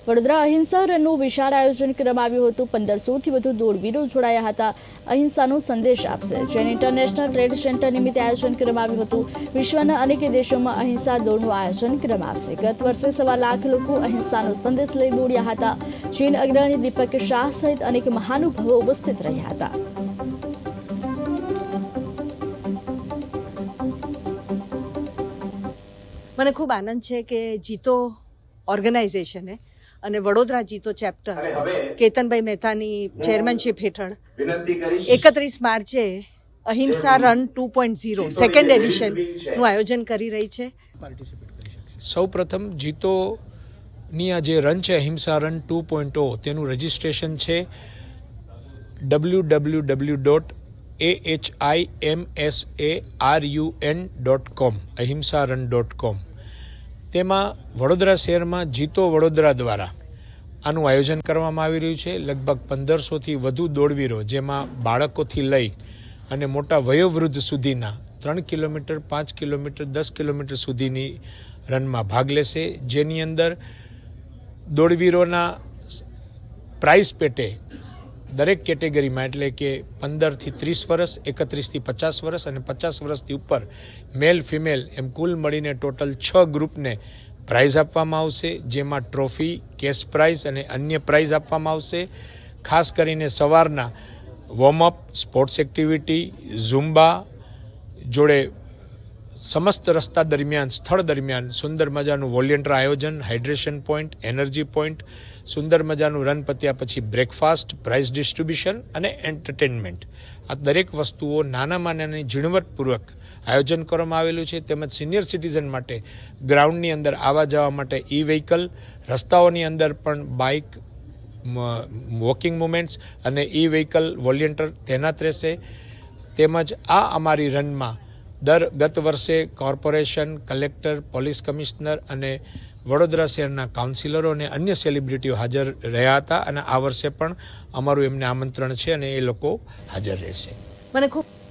વડોદરા અહિંસા રનનું વિશાળ આયોજન કરવામાં આવ્યું હતું। 1500થી વધુ દોડવીરો જોડાયા હતા। અહિંસાનો સંદેશ આપશે જૈન ઇન્ટરનેશનલ ટ્રેડ સેન્ટર નિમિત્તે આયોજન કરવામાં આવ્યું હતું। વિશ્વના અનેક દેશોમાં અહિંસા દોડનું આયોજન કરવામાં આવશે। ગત વર્ષે 1.25 લાખ લોકો અહિંસાનો સંદેશ લઈ દોડ્યા હતા। જૈન અગ્રણી દીપક શાહ સહિત અનેક મહાનુભાવો ઉપસ્થિત રહ્યા હતા। મને ખૂબ આનંદ છે કે જીતો ઓર્ગેનાઇઝેશને અને વડોદરા જીતો ચેપ્ટર કેતનભાઈ મહેતાની ચેરમેનશિપ હેઠળ 31 માર્ચે અહિંસા રન 2.0 સેકન્ડ એડિશનનું આયોજન કરી રહી છે। સૌપ્રથમ જીતોની આ જે રન છે અહિંસા રન 2.0 તેનું રજિસ્ટ્રેશન છે www.ahimsarun.com ahimsaran.com। તેમાં વડોદરા શહેરમાં જીતો વડોદરા દ્વારા આનું આયોજન કરવામાં આવી રહ્યું છે। લગભગ 1500થી વધુ દોડવીરો જેમાં બાળકોથી લઈ અને મોટા વયોવૃદ્ધ સુધીના 3 કિલોમીટર 5 કિલોમીટર 10 કિલોમીટર સુધીની રનમાં ભાગ લેશે, જેની અંદર દોડવીરોના પ્રાઇઝ પેટે દરેક કેટેગરીમાં એટલે કે 15થી 30 વર્ષ, 31થી 50 વર્ષ અને 50 વર્ષથી ઉપર મેલ ફિમેલ એમ કુલ મળીને ટોટલ 6 ગ્રુપને પ્રાઇઝ આપવામાં આવશે, જેમાં ટ્રોફી, કેશ પ્રાઇઝ અને અન્ય પ્રાઇઝ આપવામાં આવશે। ખાસ કરીને સવારના વોર્મઅપ, સ્પોર્ટ્સ એક્ટિવિટી, ઝુમ્બા જોડે સમસ્ત રસ્તા દરમિયાન સ્થળ દરમિયાન સુંદર મજાનું વોલેન્ટિયર આયોજન, હાઇડ્રેશન પોઈન્ટ, એનર્જી પોઈન્ટ, સુંદર મજાનું રન પત્યા પછી બ્રેકફાસ્ટ, પ્રાઇઝ ડિસ્ટ્રીબ્યુશન અને એન્ટરટેનમેન્ટ, આ દરેક વસ્તુઓ નાનામાં નાની ઝીણવટપૂર્વક આયોજન કરવામાં આવેલું છે। તેમજ સિનિયર સિટીઝન માટે ગ્રાઉન્ડની અંદર આવવા જવા માટે ઈ વ્હીકલ, રસ્તાઓની અંદર પણ બાઇક, વોકિંગ મુવમેન્ટ્સ અને ઈ વ્હીકલ વોલેન્ટિયર તૈનાત રહેશે। તેમજ આ અમારી રનમાં ગત વર્ષે કોર્પોરેશન, કલેક્ટર, પોલીસ કમિશનર અને વડોદરા શહેરના કાઉન્સિલરો અને અન્ય સેલિબ્રિટીઓ હાજર રહ્યા હતા અને આ વર્ષે પણ અમારું એમને આમંત્રણ છે અને એ લોકો હાજર રહેશે। મને ખૂબ